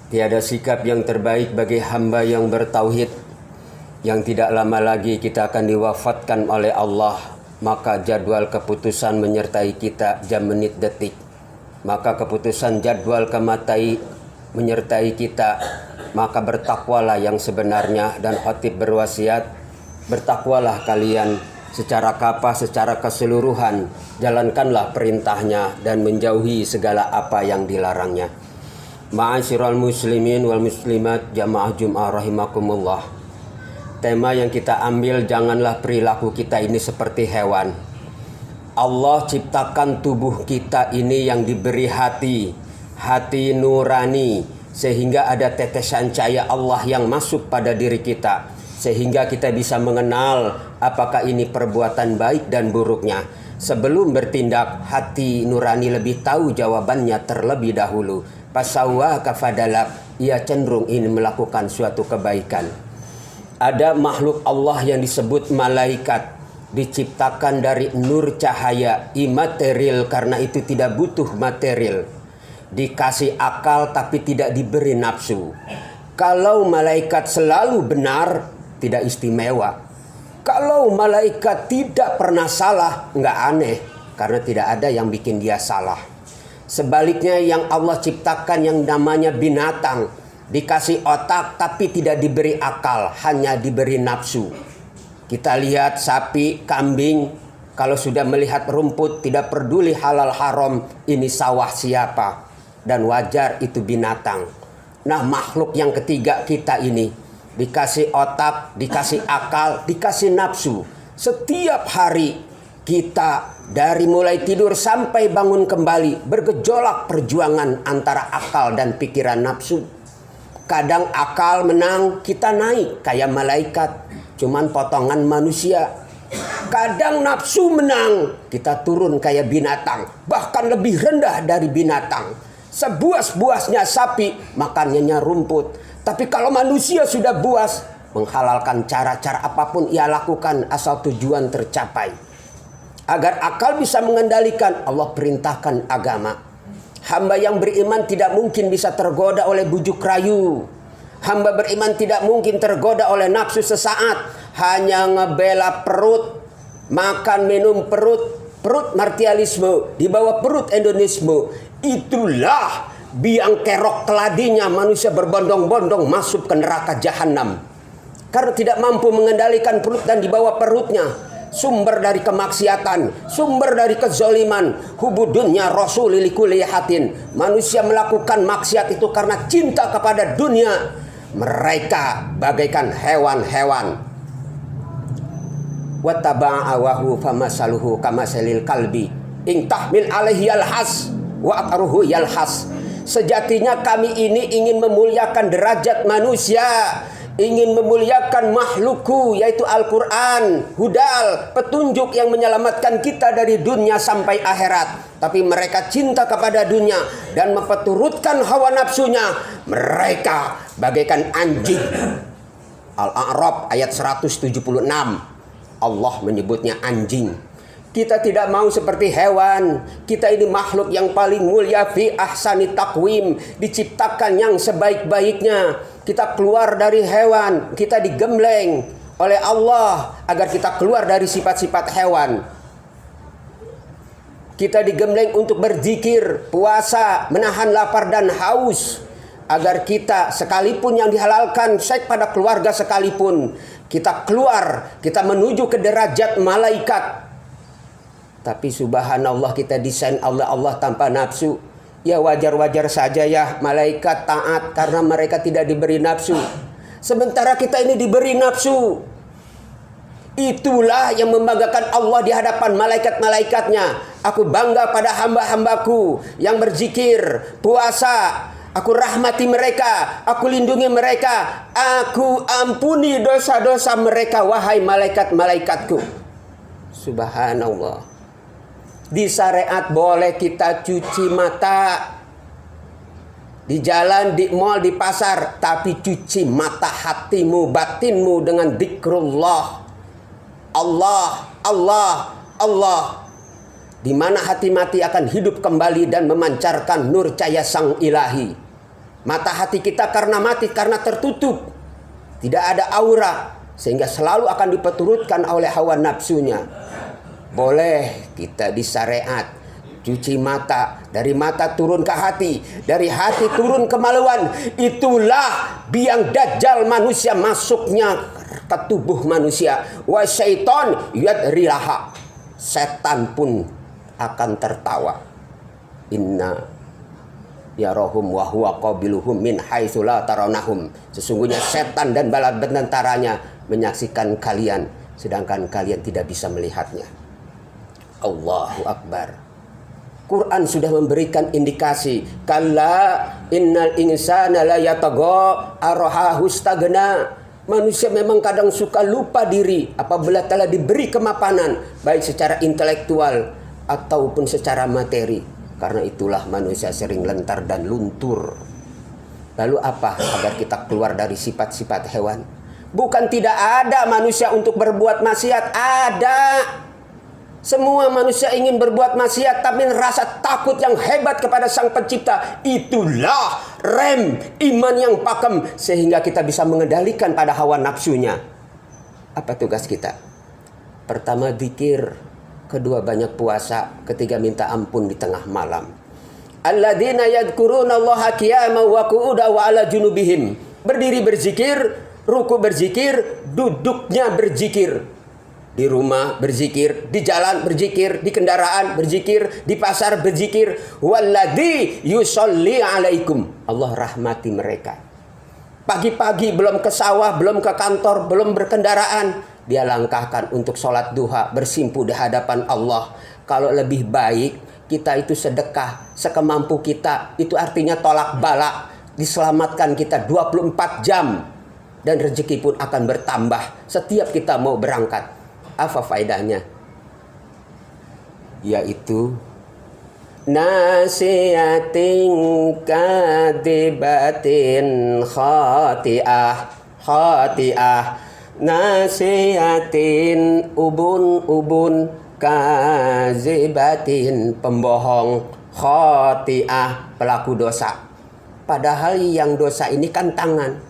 Tiada sikap yang terbaik bagi hamba yang bertauhid, yang tidak lama lagi kita akan diwafatkan oleh Allah. Maka jadwal keputusan menyertai kita jam menit detik. Maka keputusan jadwal kematai menyertai kita. Maka bertakwalah yang sebenarnya. Dan khatib berwasiat, bertakwalah kalian secara kapah, secara keseluruhan. Jalankanlah perintahnya dan menjauhi segala apa yang dilarangnya. Ma'asyiral muslimin wal muslimat jamaah Jum'ah rahimakumullah. Tema yang kita ambil, janganlah perilaku kita ini seperti hewan. Allah ciptakan tubuh kita ini yang diberi hati nurani, sehingga ada tetesan cahaya Allah yang masuk pada diri kita, sehingga kita bisa mengenal apakah ini perbuatan baik dan buruknya. Sebelum bertindak, hati nurani lebih tahu jawabannya terlebih dahulu. Pasawwa kafadalak, ia cenderung ingin melakukan suatu kebaikan. Ada makhluk Allah yang disebut malaikat, diciptakan dari nur cahaya, imaterial, karena itu tidak butuh material. Dikasih akal tapi tidak diberi nafsu. Kalau malaikat selalu benar, tidak istimewa. Kalau malaikat tidak pernah salah, nggak aneh, karena tidak ada yang bikin dia salah. Sebaliknya yang Allah ciptakan yang namanya binatang, dikasih otak tapi tidak diberi akal, hanya diberi nafsu. Kita lihat sapi, kambing, kalau sudah melihat rumput tidak peduli halal haram, ini sawah siapa, dan wajar itu binatang. Nah, makhluk yang ketiga kita ini dikasih otak, dikasih akal, dikasih nafsu. Setiap hari kita dari mulai tidur sampai bangun kembali bergejolak perjuangan antara akal dan pikiran nafsu. Kadang akal menang, kita naik kayak malaikat, cuman potongan manusia. Kadang nafsu menang, kita turun kayak binatang, bahkan lebih rendah dari binatang. Sebuas-buasnya sapi, makannya rumput. Tapi kalau manusia sudah buas, menghalalkan cara-cara apapun ia lakukan asal tujuan tercapai. Agar akal bisa mengendalikan, Allah perintahkan agama. Hamba yang beriman tidak mungkin bisa tergoda oleh bujuk rayu. Hamba beriman tidak mungkin tergoda oleh nafsu sesaat. Hanya ngebela perut, makan minum perut martialisme, di bawah perut hedonisme. Itulah biang kerok keladinya manusia berbondong-bondong masuk ke neraka jahanam. Karena tidak mampu mengendalikan perut dan di bawah perutnya. Sumber dari kemaksiatan, sumber dari kezaliman. Hubudunnya rasul likulli hatin. Manusia melakukan maksiat itu karena cinta kepada dunia. Mereka bagaikan hewan-hewan. Wattaba'a awahu famasaluhu kamasalil kalbi in tahmil alaihi yalhas wa aqruhu yalhas. Sejatinya kami ini ingin memuliakan derajat manusia, ingin memuliakan makhlukku, yaitu Al-Quran, hudal, petunjuk yang menyelamatkan kita dari dunia sampai akhirat. Tapi mereka cinta kepada dunia dan memperturutkan hawa nafsunya. Mereka bagaikan anjing. Al-A'raf ayat 176. Allah menyebutnya anjing. Kita tidak mau seperti hewan. Kita ini makhluk yang paling mulia fi ahsani taqwim, diciptakan yang sebaik-baiknya. Kita keluar dari hewan, kita digembleng oleh Allah agar kita keluar dari sifat-sifat hewan. Kita digembleng untuk berzikir, puasa, menahan lapar dan haus, agar kita sekalipun yang dihalalkan seks pada keluarga sekalipun, kita keluar, kita menuju ke derajat malaikat. Tapi subhanallah, kita desain Allah tanpa nafsu. Ya wajar-wajar saja ya malaikat taat karena mereka tidak diberi nafsu. Sementara kita ini diberi nafsu. Itulah yang membanggakan Allah di hadapan malaikat-malaikatnya. Aku bangga pada hamba-hambaku yang berzikir, puasa. Aku rahmati mereka, aku lindungi mereka, aku ampuni dosa-dosa mereka, wahai malaikat-malaikatku. Subhanallah. Di syariat boleh kita cuci mata di jalan, di mal, di pasar, tapi cuci mata hatimu, batinmu dengan zikrullah. Allah, Allah, Allah. Di mana hati mati akan hidup kembali dan memancarkan nur cahaya sang ilahi. Mata hati kita karena mati, karena tertutup. Tidak ada aura. Sehingga selalu akan dipeturutkan oleh hawa nafsunya. Boleh kita disyariat cuci mata, dari mata turun ke hati, dari hati turun ke maluan. Itulah biang dajjal manusia masuknya ke tubuh manusia. Wa syaiton yadrilaha, setan pun akan tertawa. Inna yarahum wa huwa qabiluhum min haitsu la tarawnahum. Sesungguhnya setan dan bala tentaranya menyaksikan kalian, sedangkan kalian tidak bisa melihatnya. Allahu Akbar. Quran sudah memberikan indikasi. Kalla innal insana la yatagha arahahu stagna. Manusia memang kadang suka lupa diri apabila telah diberi kemapanan, baik secara intelektual ataupun secara materi. Karena itulah manusia sering lentar dan luntur. Lalu apa agar kita keluar dari sifat-sifat hewan? Bukan tidak ada manusia untuk berbuat maksiat, ada. Semua manusia ingin berbuat maksiat, tapi rasa takut yang hebat kepada Sang Pencipta. Itulah rem iman yang pakem, sehingga kita bisa mengendalikan pada hawa nafsunya. Apa tugas kita? Pertama zikir, kedua banyak puasa, ketiga minta ampun di tengah malam. Alladzina yadhkurunallaha qiyaman wa qu'udan wa 'ala junubihim. Berdiri berzikir, ruku berzikir, duduknya berzikir. Di rumah berzikir, di jalan berzikir, di kendaraan berzikir, di pasar berzikir. Walladzi yusolli alaikum. Allah rahmati mereka. Pagi-pagi belum ke sawah, belum ke kantor, belum berkendaraan, dia langkahkan untuk sholat duha, bersimpu di hadapan Allah. Kalau lebih baik kita itu sedekah sekemampu kita, itu artinya tolak bala, diselamatkan kita 24 jam. Dan rezeki pun akan bertambah setiap kita mau berangkat. Apa faedahnya? Yaitu nasiyatin kadibatin khati'ah, nasiyatin ubun kazibatin, pembohong, khati'ah, pelaku dosa. Padahal yang dosa ini kan tangan.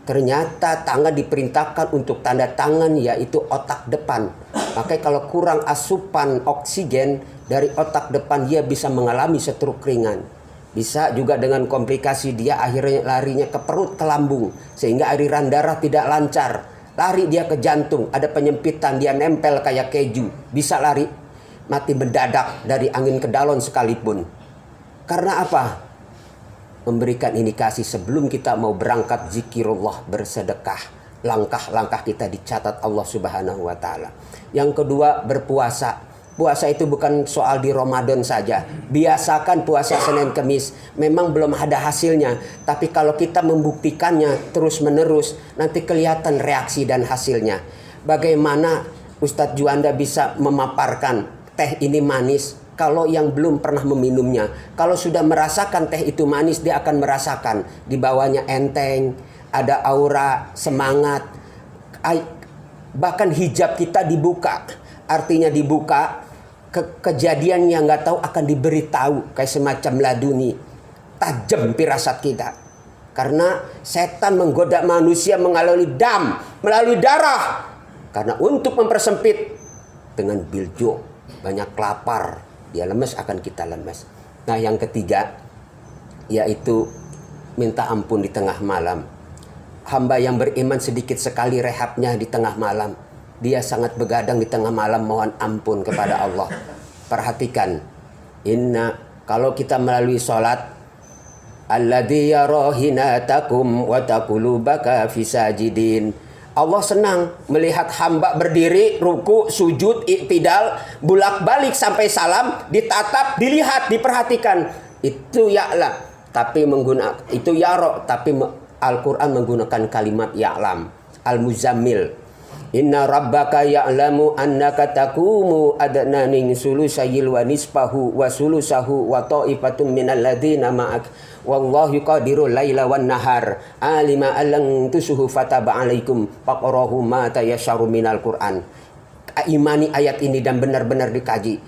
Ternyata tangan diperintahkan untuk tanda tangan, yaitu otak depan. Makanya kalau kurang asupan oksigen dari otak depan, dia bisa mengalami stroke ringan. Bisa juga dengan komplikasi, dia akhirnya larinya ke perut, ke lambung, sehingga aliran darah tidak lancar. Lari dia ke jantung, ada penyempitan, dia nempel kayak keju. Bisa lari, mati mendadak dari angin kedalon sekalipun. Karena apa? Memberikan indikasi sebelum kita mau berangkat zikirullah, bersedekah. Langkah-langkah kita dicatat Allah Subhanahu wa Ta'ala. Yang kedua, berpuasa. Puasa itu bukan soal di Ramadan saja. Biasakan puasa Senin Kemis. Memang belum ada hasilnya, tapi kalau kita membuktikannya terus menerus, nanti kelihatan reaksi dan hasilnya. Bagaimana Ustadz Juanda bisa memaparkan teh ini manis kalau yang belum pernah meminumnya? Kalau sudah merasakan teh itu manis, dia akan merasakan di bawahnya enteng, ada aura, semangat. Bahkan hijab kita dibuka. Artinya dibuka, kejadian yang nggak tahu akan diberitahu, kayak semacam laduni. Tajam firasat kita. Karena setan menggoda manusia melalui dam, melalui darah. Karena untuk mempersempit dengan biljo, banyak lapar, dia lemes, akan kita lemes. Nah, yang ketiga yaitu minta ampun di tengah malam. Hamba yang beriman sedikit sekali rehabnya di tengah malam. Dia sangat begadang di tengah malam mohon ampun kepada Allah. Perhatikan, kalau kita melalui sholat, alladzi yarahinatakum wa taqulubaka fi sajidin. Allah senang melihat hamba berdiri, ruku, sujud, iktidal, bulak-balik sampai salam, ditatap, dilihat, diperhatikan. Itu ya'lam, tapi menggunakan itu yaro, tapi Al-Qur'an menggunakan kalimat ya'lam. Al-Muzammil. Inna rabbaka ya'lamu annaka taqumu adna min sulusayil wa nisfahu wa sulusahu wa ta'ifatun minal ladzina ma'ak wallahu yuqadiru laila wan nahar alima allan tusuhu fataba alaikum faqrahu ma tayassaru minal Qur'an. imani ayat ini dan benar-benar dikaji.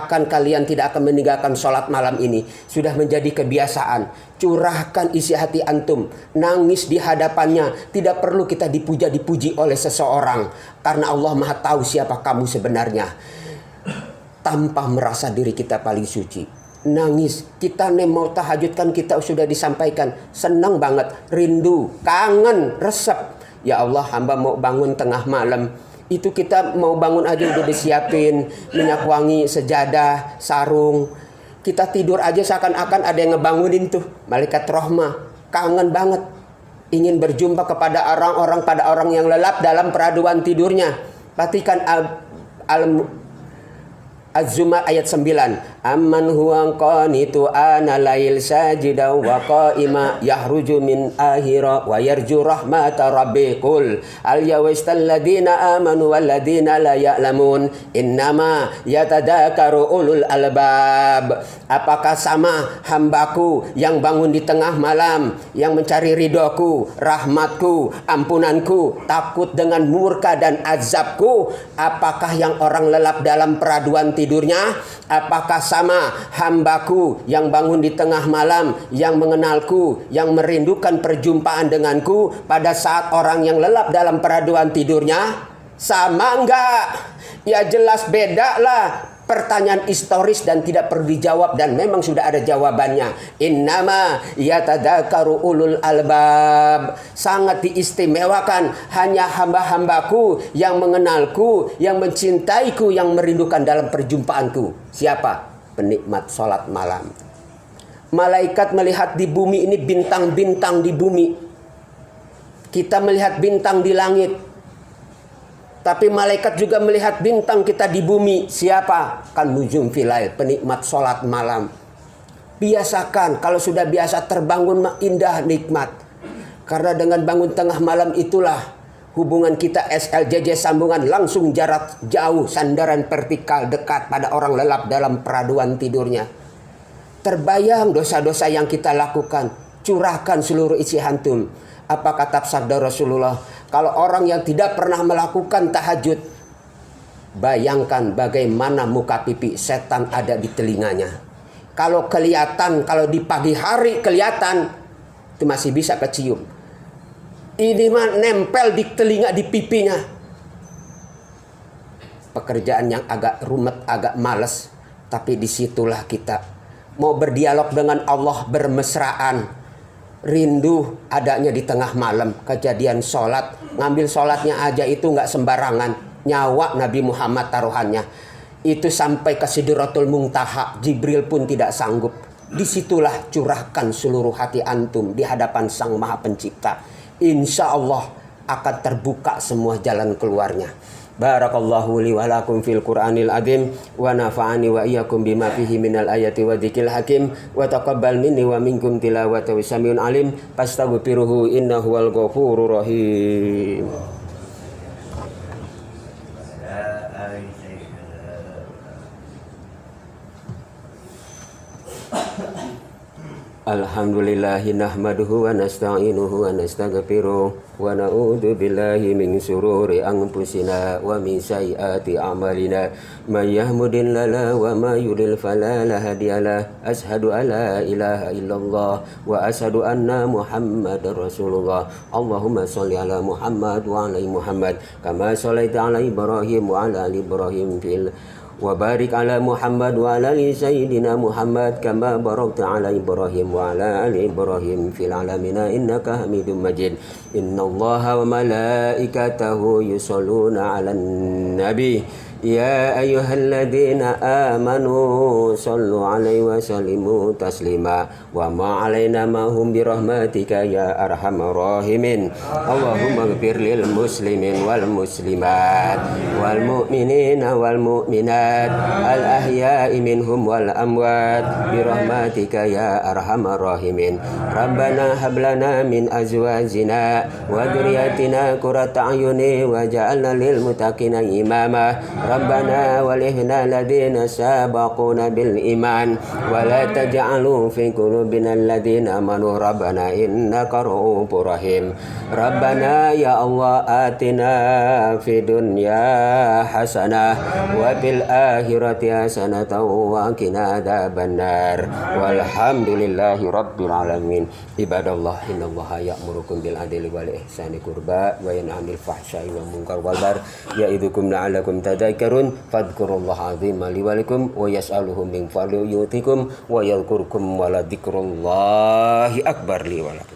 Kalian tidak akan meninggalkan sholat malam ini. Sudah menjadi kebiasaan. Curahkan isi hati antum. Nangis di hadapannya. Tidak perlu kita dipuji oleh seseorang. Karena Allah Maha tahu siapa kamu sebenarnya. Tanpa merasa diri kita paling suci. Nangis. Kita mau tahajud kan kita sudah disampaikan. Senang banget. Rindu. Kangen. Resep. Ya Allah, hamba mau bangun tengah malam. Itu kita mau bangun aja udah disiapin minyak wangi, sejadah, sarung. Kita tidur aja seakan-akan ada yang ngebangunin tuh. Malaikat rahmah. Kangen banget. Ingin berjumpa kepada orang yang lelap dalam peraduan tidurnya. Perhatikan Az-Zumar ayat 9. Amman huwa qanitu ana lail sajidan wa qa'ima yahruju min ahira wa yarju rahmata rabbikul al yawistal ladina amanu wal ladina la ya'lamun innama yatadakaru ulul albab. Apakah sama hambaku yang bangun di tengah malam, yang mencari ridhoku, rahmatku, ampunanku, takut dengan murka dan azabku? Apakah yang orang lelap dalam peraduan tidurnya? Apakah sama hambaku yang bangun di tengah malam, yang mengenalku, yang merindukan perjumpaan denganku pada saat orang yang lelap dalam peraduan tidurnya? Sama enggak? Ya jelas beda lah. Pertanyaan historis dan tidak perlu dijawab, dan memang sudah ada jawabannya. Innama yatadakaru ulul albab. Sangat diistimewakan hanya hamba-hambaku yang mengenalku, yang mencintaiku, yang merindukan dalam perjumpaanku. Siapa? Penikmat sholat malam. Malaikat melihat di bumi ini bintang-bintang di bumi. Kita melihat bintang di langit. Tapi malaikat juga melihat bintang kita di bumi. Siapa? Kan nujum filail, penikmat sholat malam. Biasakan, kalau sudah biasa terbangun indah nikmat. Karena dengan bangun tengah malam itulah hubungan kita SLJJ sambungan langsung jarak jauh, sandaran vertikal dekat pada orang lelap dalam peraduan tidurnya. Terbayang dosa-dosa yang kita lakukan. Curahkan seluruh isi hantum. Apa kata sabda Rasulullah? Kalau orang yang tidak pernah melakukan tahajud, bayangkan bagaimana muka pipi setan ada di telinganya. Kalau kelihatan, kalau di pagi hari kelihatan, itu masih bisa kecium. Ini mah nempel di telinga, di pipinya. Pekerjaan yang agak rumet, agak males. Tapi disitulah kita mau berdialog dengan Allah bermesraan. Rindu adanya di tengah malam. Kejadian sholat, ngambil sholatnya aja itu nggak sembarangan. Nyawa Nabi Muhammad taruhannya. Itu sampai ke Sidratul Muntaha. Jibril pun tidak sanggup. Disitulah curahkan seluruh hati antum di hadapan Sang Maha Pencipta. Insya Allah akan terbuka semua jalan keluarnya. Barakallahu li wa lakum fil Qur'anil azim wa nafa'ani wa iyyakum bima fihi minal ayati wa dzikril hakim wa taqabbal minni wa minkum tilawata wa samiun alim fastaghfiruhu innahu wal ghafurur rahim. Alhamdulillahi nahmaduhu wa nasta'inuhu wa nastaghfiruh wa na'udzu billahi min syururi anfusina wa min sayyiati a'malina may yahdihillahu wa may yudlil fala hadiyalah asyhadu an la ilaha illallah wa asyhadu anna muhammadar rasulullah. Allahumma shalli ala Muhammad wa ala Muhammad kama shallaita ala Ibrahim wa ala ali Ibrahim fil wa barik ala Muhammad wa ala ali sayyidina Muhammad kama barakta ala Ibrahim wa ala ali Ibrahim fil alamin innaka Hamidum Majid. Innallaha wa malaikatahu yusholluna 'alan nabi ya ayyuhalladzina amanu shallu 'alaihi wa sallimu taslima wa ma 'alaina ma hum bi rahmatika ya arhamar rahimin. Allahumma ighfir lil muslimin wal muslimat wal mu'minina wal mu'minat al ahya'i minhum wal amwat bi rahmatika ya arhamar rahimin. Rabbana hab lana min azwajina wa dhurriyyatina qurrata a'yuni waj'alna lil muttaqina imama. ربنا ولإخواننا الذين سبقونا بالإيمان ولا تجعلوا في قلوبنا الذين آمنوا ربنا إنك رؤوف رحيم ربنا يا الله آتنا في الدنيا حسنة وفي الآخرة حسنة وقنا عذاب النار والحمد لله رب العالمين عباد الله إن الله يأمركم بالعدل والإحسان قربى وينهى عن الفحشاء والمنكر والبغي يعظكم لعلكم تذكرون فاذكروا الله العظيم لي ولكم ويسأله من فضله يؤتكم ويذكركم ولذكر الله أكبر لي ولكم.